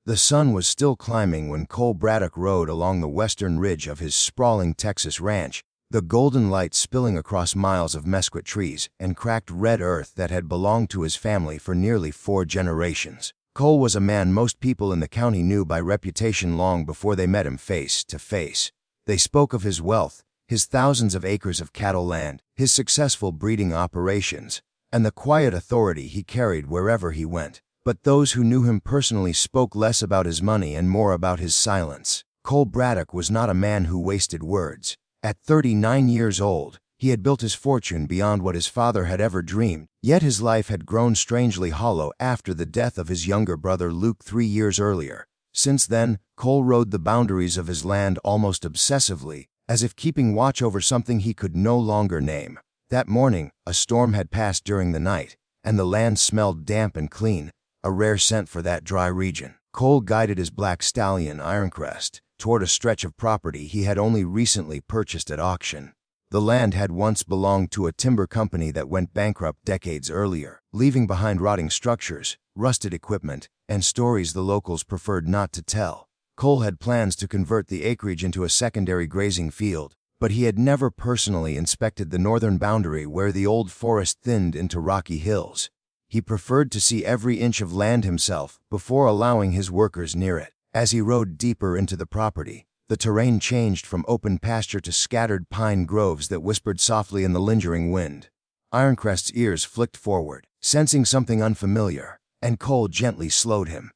The sun was still climbing when Cole Braddock rode along the western ridge of his sprawling Texas ranch, the golden light spilling across miles of mesquite trees and cracked red earth that had belonged to his family for nearly 4 generations. Cole was a man most people in the county knew by reputation long before they met him face to face. They spoke of his wealth, his thousands of acres of cattle land, his successful breeding operations, and the quiet authority he carried wherever he went. But those who knew him personally spoke less about his money and more about his silence. Cole Braddock was not a man who wasted words. At 39 years old, he had built his fortune beyond what his father had ever dreamed, yet his life had grown strangely hollow after the death of his younger brother Luke 3 years earlier. Since then, Cole rode the boundaries of his land almost obsessively, as if keeping watch over something he could no longer name. That morning, a storm had passed during the night, and the land smelled damp and clean, a rare scent for that dry region. Cole guided his black stallion, Ironcrest, toward a stretch of property he had only recently purchased at auction. The land had once belonged to a timber company that went bankrupt decades earlier, leaving behind rotting structures, rusted equipment, and stories the locals preferred not to tell. Cole had plans to convert the acreage into a secondary grazing field, but he had never personally inspected the northern boundary where the old forest thinned into rocky hills. He preferred to see every inch of land himself before allowing his workers near it. As he rode deeper into the property, the terrain changed from open pasture to scattered pine groves that whispered softly in the lingering wind. Ironcrest's ears flicked forward, sensing something unfamiliar, and Cole gently slowed him.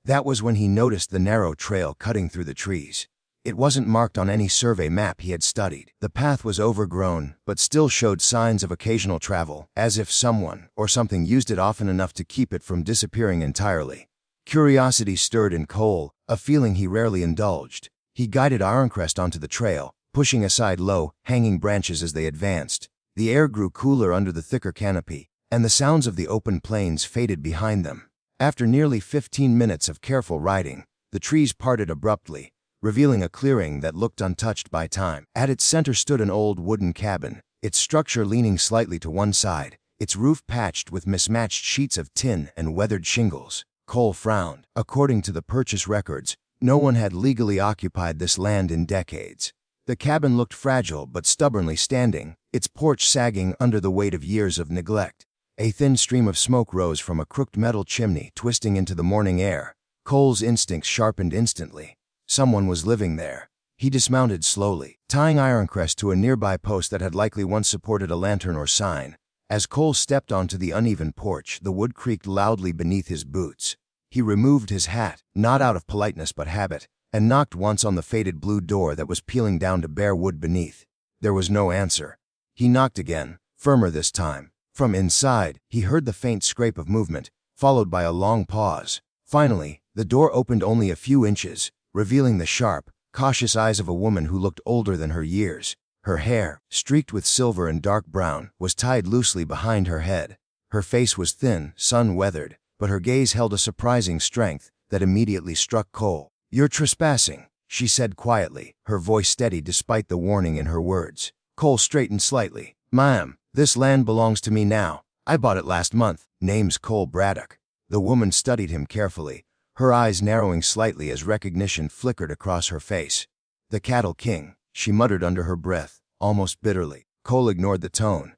That was when he noticed the narrow trail cutting through the trees. It wasn't marked on any survey map he had studied. The path was overgrown, but still showed signs of occasional travel, as if someone or something used it often enough to keep it from disappearing entirely. Curiosity stirred in Cole, a feeling he rarely indulged. He guided Ironcrest onto the trail, pushing aside low, hanging branches as they advanced. The air grew cooler under the thicker canopy, and the sounds of the open plains faded behind them. After nearly 15 minutes of careful riding, the trees parted abruptly, revealing a clearing that looked untouched by time. At its center stood an old wooden cabin, its structure leaning slightly to one side, its roof patched with mismatched sheets of tin and weathered shingles. Cole frowned. According to the purchase records, no one had legally occupied this land in decades. The cabin looked fragile but stubbornly standing, its porch sagging under the weight of years of neglect. A thin stream of smoke rose from a crooked metal chimney twisting into the morning air. Cole's instincts sharpened instantly. Someone was living there. He dismounted slowly, tying Ironcrest to a nearby post that had likely once supported a lantern or sign. As Cole stepped onto the uneven porch, the wood creaked loudly beneath his boots. He removed his hat, not out of politeness but habit, and knocked once on the faded blue door that was peeling down to bare wood beneath. There was no answer. He knocked again, firmer this time. From inside, he heard the faint scrape of movement, followed by a long pause. Finally, the door opened only a few inches, revealing the sharp, cautious eyes of a woman who looked older than her years. Her hair, streaked with silver and dark brown, was tied loosely behind her head. Her face was thin, sun-weathered, but her gaze held a surprising strength that immediately struck Cole. "You're trespassing," she said quietly, her voice steady despite the warning in her words. Cole straightened slightly. "Ma'am, this land belongs to me now. I bought it last month. Name's Cole Braddock." The woman studied him carefully, her eyes narrowing slightly as recognition flickered across her face. "The Cattle King," she muttered under her breath, almost bitterly. Cole ignored the tone.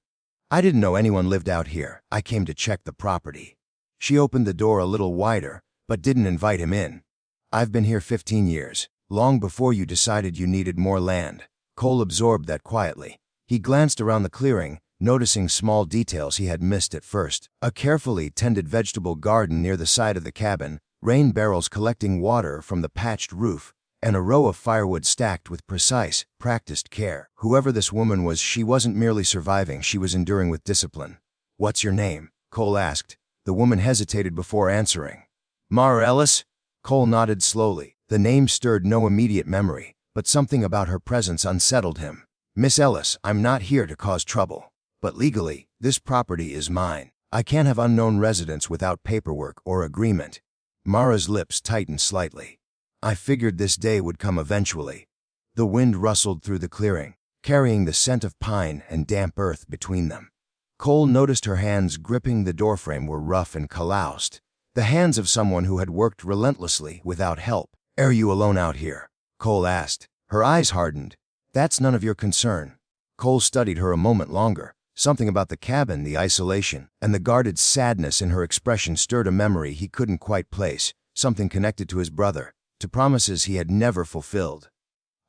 "I didn't know anyone lived out here. I came to check the property." She opened the door a little wider, but didn't invite him in. "I've been here 15 years, long before you decided you needed more land." Cole absorbed that quietly. He glanced around the clearing, noticing small details he had missed at first. A carefully tended vegetable garden near the side of the cabin, rain barrels collecting water from the patched roof, and a row of firewood stacked with precise, practiced care. Whoever this woman was, she wasn't merely surviving, she was enduring with discipline. "What's your name?" Cole asked. The woman hesitated before answering. "Mara Ellis?" Cole nodded slowly. The name stirred no immediate memory, but something about her presence unsettled him. "Miss Ellis, I'm not here to cause trouble. But legally, this property is mine. I can't have unknown residents without paperwork or agreement." Mara's lips tightened slightly. "I figured this day would come eventually." The wind rustled through the clearing, carrying the scent of pine and damp earth between them. Cole noticed her hands gripping the doorframe were rough and calloused, the hands of someone who had worked relentlessly without help. "Are you alone out here?" Cole asked. Her eyes hardened. "That's none of your concern." Cole studied her a moment longer. Something about the cabin, the isolation, and the guarded sadness in her expression stirred a memory he couldn't quite place, something connected to his brother, to promises he had never fulfilled.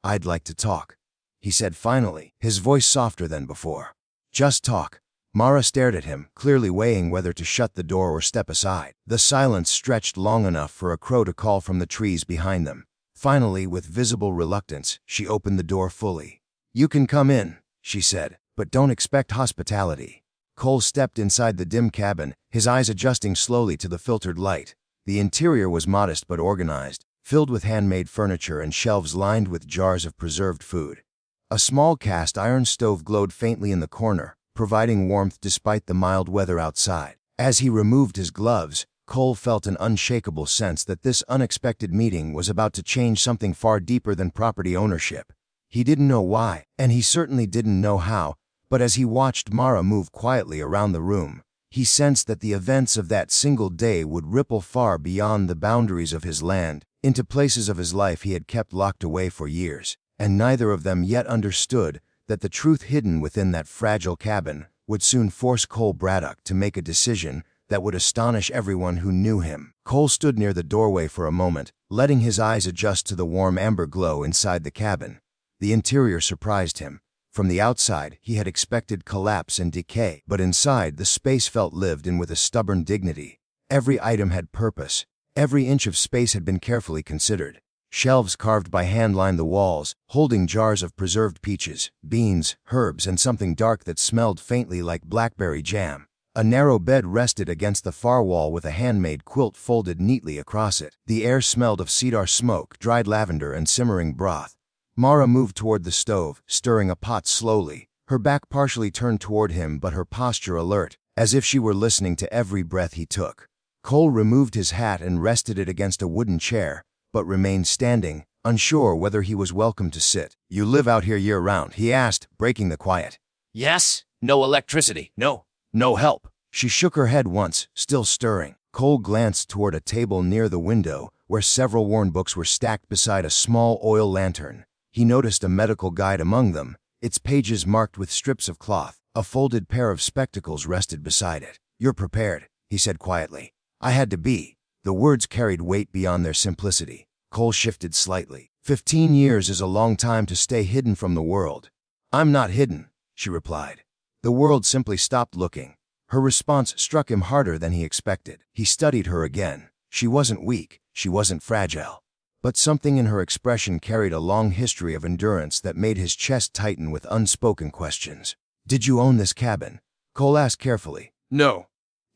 "I'd like to talk," he said finally, his voice softer than before. "Just talk." Mara stared at him, clearly weighing whether to shut the door or step aside. The silence stretched long enough for a crow to call from the trees behind them. Finally, with visible reluctance, she opened the door fully. "You can come in," she said, "but don't expect hospitality." Cole stepped inside the dim cabin, his eyes adjusting slowly to the filtered light. The interior was modest but organized, filled with handmade furniture and shelves lined with jars of preserved food. A small cast iron stove glowed faintly in the corner, providing warmth despite the mild weather outside. As he removed his gloves, Cole felt an unshakable sense that this unexpected meeting was about to change something far deeper than property ownership. He didn't know why, and he certainly didn't know how, but as he watched Mara move quietly around the room, he sensed that the events of that single day would ripple far beyond the boundaries of his land, into places of his life he had kept locked away for years, and neither of them yet understood that the truth hidden within that fragile cabin would soon force Cole Braddock to make a decision that would astonish everyone who knew him. Cole stood near the doorway for a moment, letting his eyes adjust to the warm amber glow inside the cabin. The interior surprised him. From the outside, he had expected collapse and decay, but inside, the space felt lived in with a stubborn dignity. Every item had purpose. Every inch of space had been carefully considered. Shelves carved by hand lined the walls, holding jars of preserved peaches, beans, herbs, and something dark that smelled faintly like blackberry jam. A narrow bed rested against the far wall with a handmade quilt folded neatly across it. The air smelled of cedar smoke, dried lavender, and simmering broth. Mara moved toward the stove, stirring a pot slowly, her back partially turned toward him but her posture alert, as if she were listening to every breath he took. Cole removed his hat and rested it against a wooden chair, but remained standing, unsure whether he was welcome to sit. "You live out here year-round?" he asked, breaking the quiet. "Yes. No electricity. No help." She shook her head once, still stirring. Cole glanced toward a table near the window, where several worn books were stacked beside a small oil lantern. He noticed a medical guide among them, its pages marked with strips of cloth. A folded pair of spectacles rested beside it. "You're prepared," he said quietly. "I had to be." The words carried weight beyond their simplicity. Cole shifted slightly. 15 years is a long time to stay hidden from the world. "I'm not hidden," she replied. The world simply stopped looking. Her response struck him harder than he expected. He studied her again. She wasn't weak, she wasn't fragile. But something in her expression carried a long history of endurance that made his chest tighten with unspoken questions. "Did you own this cabin?" Cole asked carefully. No.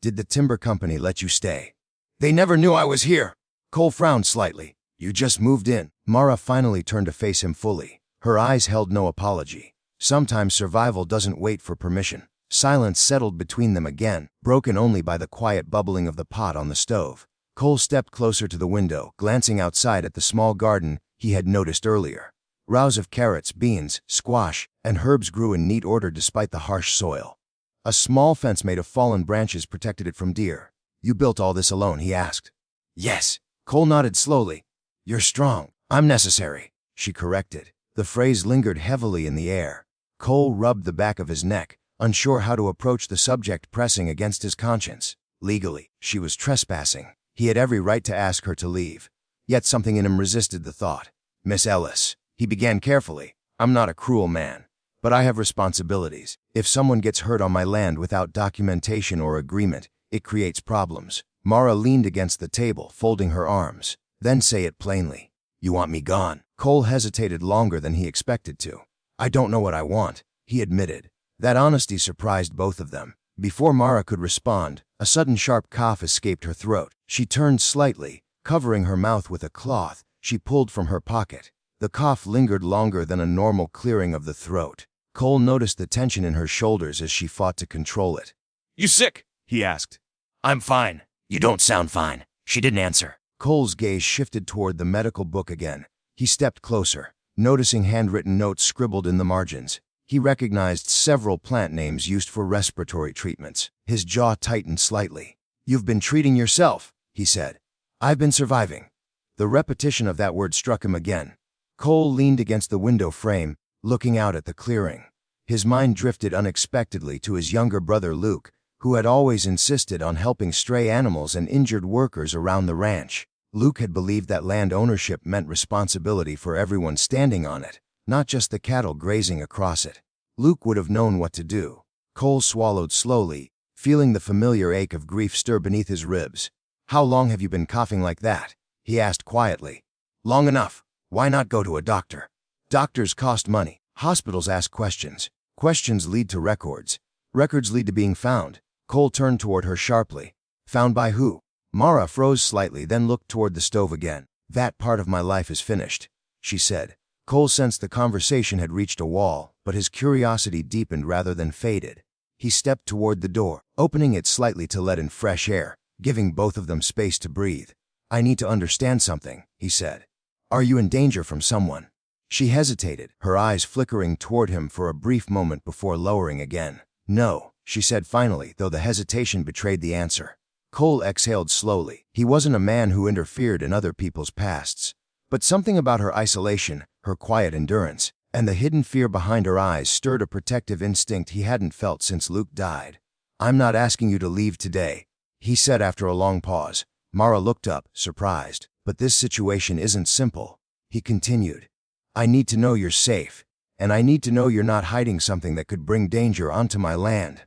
"Did the timber company let you stay?" They never knew I was here." Cole frowned slightly. "You just moved in." Mara finally turned to face him fully. Her eyes held no apology. Sometimes survival doesn't wait for permission. Silence settled between them again, broken only by the quiet bubbling of the pot on the stove. Cole stepped closer to the window, glancing outside at the small garden he had noticed earlier. Rows of carrots, beans, squash, and herbs grew in neat order despite the harsh soil. A small fence made of fallen branches protected it from deer. "You built all this alone?" he asked. Yes. Cole nodded slowly. "You're strong." "I'm necessary," she corrected. The phrase lingered heavily in the air. Cole rubbed the back of his neck, unsure how to approach the subject pressing against his conscience. Legally, she was trespassing. He had every right to ask her to leave. Yet something in him resisted the thought. "Miss Ellis," he began carefully, "I'm not a cruel man, but I have responsibilities. If someone gets hurt on my land without documentation or agreement, it creates problems." Mara leaned against the table, folding her arms. "Then say it plainly. You want me gone." Cole hesitated longer than he expected to. "I don't know what I want," he admitted. That honesty surprised both of them. Before Mara could respond, a sudden sharp cough escaped her throat. She turned slightly, covering her mouth with a cloth she pulled from her pocket. The cough lingered longer than a normal clearing of the throat. Cole noticed the tension in her shoulders as she fought to control it. "You sick?" he asked. "I'm fine." "You don't sound fine." She didn't answer. Cole's gaze shifted toward the medical book again. He stepped closer, noticing handwritten notes scribbled in the margins. He recognized several plant names used for respiratory treatments. His jaw tightened slightly. "You've been treating yourself," he said. I've been surviving. The repetition of that word struck him again. Cole leaned against the window frame, looking out at the clearing. His mind drifted unexpectedly to his younger brother Luke, who had always insisted on helping stray animals and injured workers around the ranch. Luke had believed that land ownership meant responsibility for everyone standing on it, not just the cattle grazing across it. Luke would have known what to do. Cole swallowed slowly, feeling the familiar ache of grief stir beneath his ribs. How long have you been coughing like that? He asked quietly. Long enough. Why not go to a doctor? Doctors cost money. Hospitals ask questions. Questions lead to records. Records lead to being found. Cole turned toward her sharply. Found by who? Mara froze slightly, then looked toward the stove again. That part of my life is finished, she said. Cole sensed the conversation had reached a wall, but his curiosity deepened rather than faded. He stepped toward the door, opening it slightly to let in fresh air, giving both of them space to breathe. I need to understand something, he said. Are you in danger from someone? She hesitated, her eyes flickering toward him for a brief moment before lowering again. No, she said finally, though the hesitation betrayed the answer. Cole exhaled slowly. He wasn't a man who interfered in other people's pasts. But something about her isolation, her quiet endurance, and the hidden fear behind her eyes stirred a protective instinct he hadn't felt since Luke died. I'm not asking you to leave today, he said after a long pause. Mara looked up, surprised. But this situation isn't simple, he continued. I need to know you're safe, and I need to know you're not hiding something that could bring danger onto my land.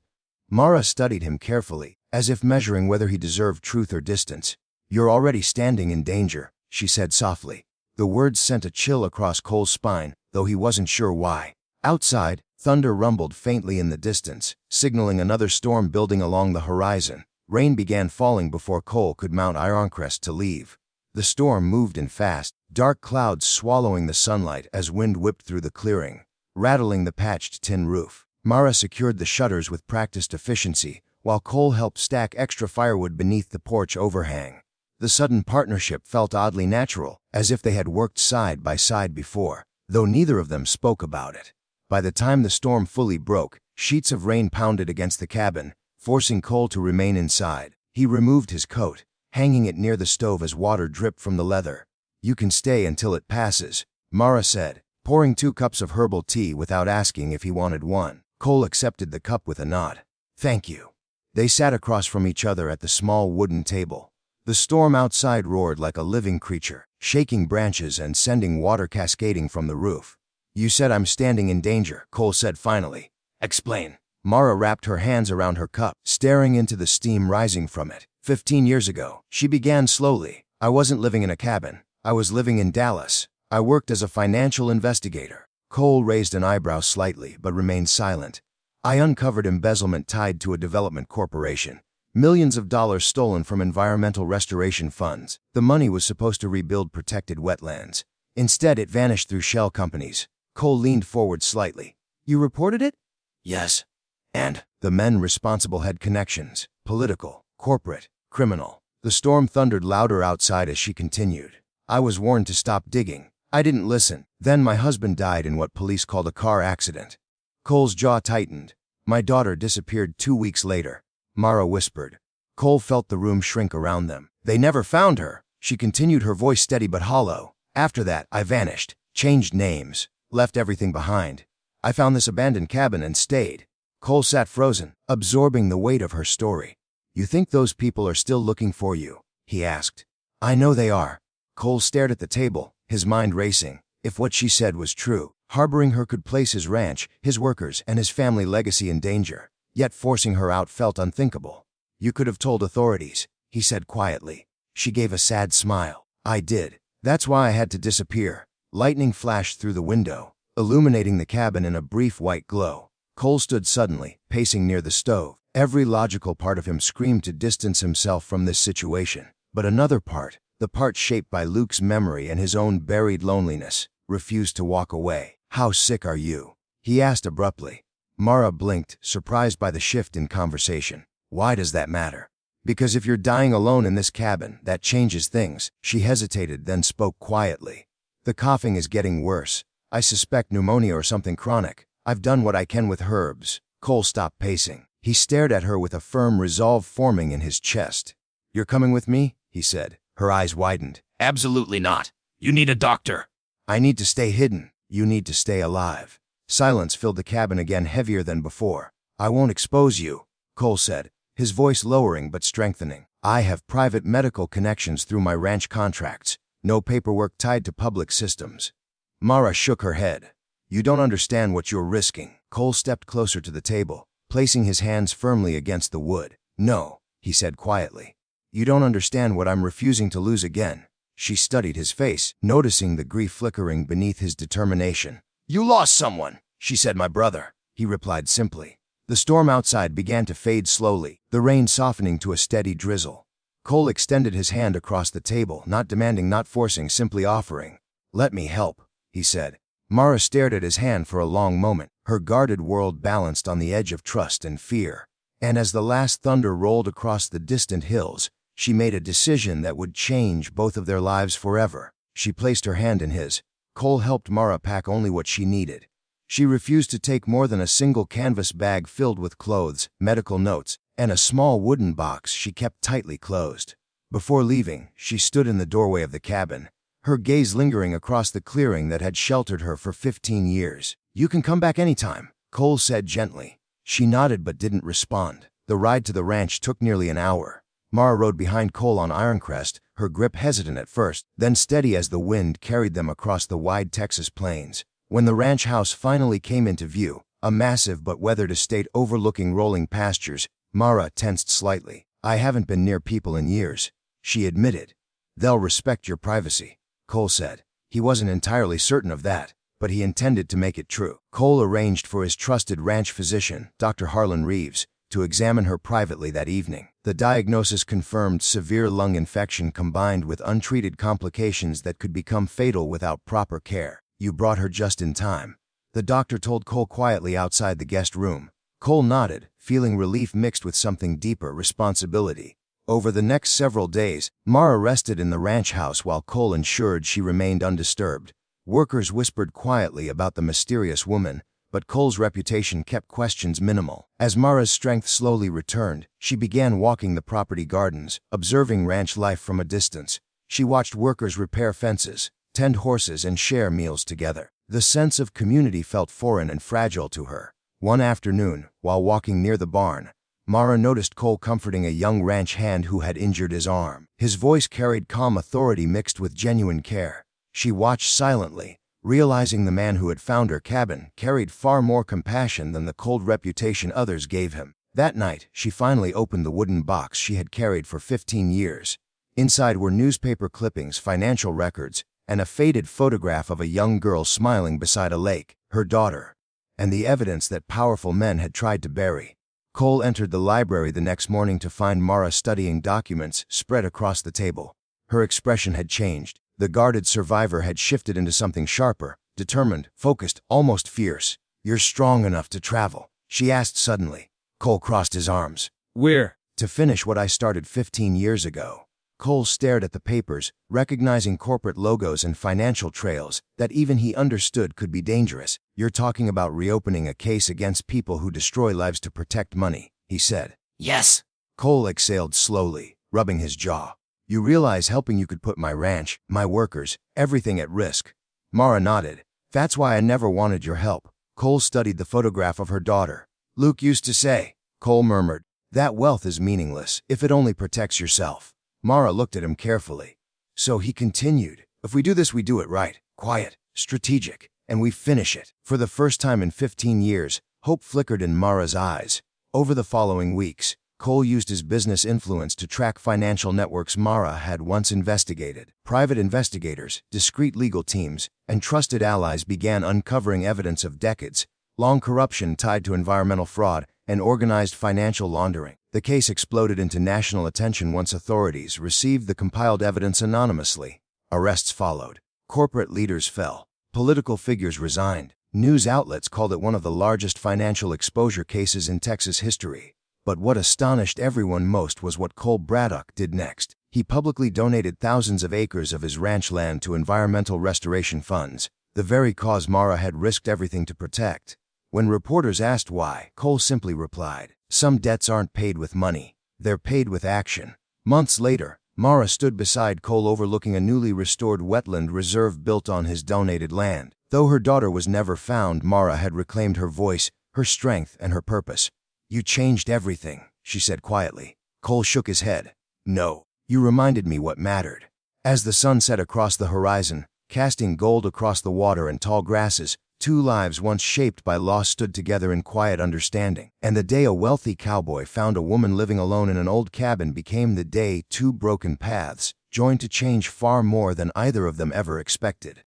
Mara studied him carefully, as if measuring whether he deserved truth or distance. You're already standing in danger, she said softly. The words sent a chill across Cole's spine, though he wasn't sure why. Outside, thunder rumbled faintly in the distance, signaling another storm building along the horizon. Rain began falling before Cole could mount Ironcrest to leave. The storm moved in fast, dark clouds swallowing the sunlight as wind whipped through the clearing, rattling the patched tin roof. Mara secured the shutters with practiced efficiency, while Cole helped stack extra firewood beneath the porch overhang. The sudden partnership felt oddly natural, as if they had worked side by side before, though neither of them spoke about it. By the time the storm fully broke, sheets of rain pounded against the cabin, forcing Cole to remain inside. He removed his coat, hanging it near the stove as water dripped from the leather. You can stay until it passes, Mara said, pouring 2 cups of herbal tea without asking if he wanted one. Cole accepted the cup with a nod. Thank you. They sat across from each other at the small wooden table. The storm outside roared like a living creature, shaking branches and sending water cascading from the roof. You said I'm standing in danger, Cole said finally. Explain. Mara wrapped her hands around her cup, staring into the steam rising from it. 15 years ago, she began slowly. I wasn't living in a cabin. I was living in Dallas. I worked as a financial investigator. Cole raised an eyebrow slightly, but remained silent. I uncovered embezzlement tied to a development corporation. Millions of dollars stolen from environmental restoration funds. The money was supposed to rebuild protected wetlands. Instead, it vanished through shell companies. Cole leaned forward slightly. You reported it? Yes. And the men responsible had connections. Political, corporate, criminal. The storm thundered louder outside as she continued. I was warned to stop digging. I didn't listen. Then my husband died in what police called a car accident. Cole's jaw tightened. My daughter disappeared 2 weeks later, Mara whispered. Cole felt the room shrink around them. They never found her, she continued, her voice steady but hollow. After that, I vanished, changed names, left everything behind. I found this abandoned cabin and stayed. Cole sat frozen, absorbing the weight of her story. You think those people are still looking for you? He asked. I know they are. Cole stared at the table, his mind racing. If what she said was true, harboring her could place his ranch, his workers, and his family legacy in danger. Yet forcing her out felt unthinkable. You could have told authorities, he said quietly. She gave a sad smile. I did. That's why I had to disappear. Lightning flashed through the window, illuminating the cabin in a brief white glow. Cole stood suddenly, pacing near the stove. Every logical part of him screamed to distance himself from this situation. But another part, the part shaped by Luke's memory and his own buried loneliness, refused to walk away. How sick are you? He asked abruptly. Mara blinked, surprised by the shift in conversation. Why does that matter? Because if you're dying alone in this cabin, that changes things. She hesitated, then spoke quietly. The coughing is getting worse. I suspect pneumonia or something chronic. I've done what I can with herbs. Cole stopped pacing. He stared at her with a firm resolve forming in his chest. You're coming with me? he said. Her eyes widened. Absolutely not. You need a doctor. I need to stay hidden. You need to stay alive. Silence filled the cabin again, heavier than before. I won't expose you, Cole said, his voice lowering but strengthening. I have private medical connections through my ranch contracts. No paperwork tied to public systems. Mara shook her head. You don't understand what you're risking. Cole stepped closer to the table, placing his hands firmly against the wood. No, he said quietly. You don't understand what I'm refusing to lose again. She studied his face, noticing the grief flickering beneath his determination. You lost someone, she said. My brother, he replied simply. The storm outside began to fade slowly, the rain softening to a steady drizzle. Cole extended his hand across the table, not demanding, not forcing, simply offering. Let me help, he said. Mara stared at his hand for a long moment, her guarded world balanced on the edge of trust and fear. And as the last thunder rolled across the distant hills, she made a decision that would change both of their lives forever. She placed her hand in his. Cole helped Mara pack only what she needed. She refused to take more than a single canvas bag filled with clothes, medical notes, and a small wooden box she kept tightly closed. Before leaving, she stood in the doorway of the cabin, her gaze lingering across the clearing that had sheltered her for 15 years. You can come back anytime, Cole said gently. She nodded but didn't respond. The ride to the ranch took nearly an hour. Mara rode behind Cole on Ironcrest, her grip hesitant at first, then steady as the wind carried them across the wide Texas plains. When the ranch house finally came into view, a massive but weathered estate overlooking rolling pastures, Mara tensed slightly. I haven't been near people in years, she admitted. They'll respect your privacy, Cole said. He wasn't entirely certain of that, but he intended to make it true. Cole arranged for his trusted ranch physician, Dr. Harlan Reeves, to examine her privately that evening. The diagnosis confirmed severe lung infection combined with untreated complications that could become fatal without proper care. You brought her just in time, the doctor told Cole quietly outside the guest room. Cole nodded, feeling relief mixed with something deeper, responsibility. Over the next several days, Mara rested in the ranch house while Cole ensured she remained undisturbed. Workers whispered quietly about the mysterious woman, but Cole's reputation kept questions minimal. As Mara's strength slowly returned, she began walking the property gardens, observing ranch life from a distance. She watched workers repair fences, tend horses, and share meals together. The sense of community felt foreign and fragile to her. One afternoon, while walking near the barn, Mara noticed Cole comforting a young ranch hand who had injured his arm. His voice carried calm authority mixed with genuine care. She watched silently, realizing the man who had found her cabin carried far more compassion than the cold reputation others gave him. That night, she finally opened the wooden box she had carried for 15 years. Inside were newspaper clippings, financial records, and a faded photograph of a young girl smiling beside a lake, her daughter, and the evidence that powerful men had tried to bury. Cole entered the library the next morning to find Mara studying documents spread across the table. Her expression had changed. The guarded survivor had shifted into something sharper, determined, focused, almost fierce. You're strong enough to travel, she asked suddenly. Cole crossed his arms. Where? To finish what I started 15 years ago. Cole stared at the papers, recognizing corporate logos and financial trails that even he understood could be dangerous. You're talking about reopening a case against people who destroy lives to protect money, he said. Yes. Cole exhaled slowly, rubbing his jaw. You realize helping you could put my ranch, my workers, everything at risk. Mara nodded. That's why I never wanted your help. Cole studied the photograph of her daughter. Luke used to say, Cole murmured, that wealth is meaningless if it only protects yourself. Mara looked at him carefully. So he continued, if we do this, we do it right, quiet, strategic, and we finish it. For the first time in 15 years, hope flickered in Mara's eyes. Over the following weeks, Cole used his business influence to track financial networks Mara had once investigated. Private investigators, discreet legal teams, and trusted allies began uncovering evidence of decades-long corruption tied to environmental fraud and organized financial laundering. The case exploded into national attention once authorities received the compiled evidence anonymously. Arrests followed. Corporate leaders fell. Political figures resigned. News outlets called it one of the largest financial exposure cases in Texas history. But what astonished everyone most was what Cole Braddock did next. He publicly donated thousands of acres of his ranch land to environmental restoration funds, the very cause Mara had risked everything to protect. When reporters asked why, Cole simply replied, some debts aren't paid with money, they're paid with action. Months later, Mara stood beside Cole overlooking a newly restored wetland reserve built on his donated land. Though her daughter was never found, Mara had reclaimed her voice, her strength, and her purpose. "You changed everything," she said quietly. Cole shook his head. "No, you reminded me what mattered." As the sun set across the horizon, casting gold across the water and tall grasses, two lives once shaped by loss stood together in quiet understanding. And the day a wealthy cowboy found a woman living alone in an old cabin became the day two broken paths joined to change far more than either of them ever expected.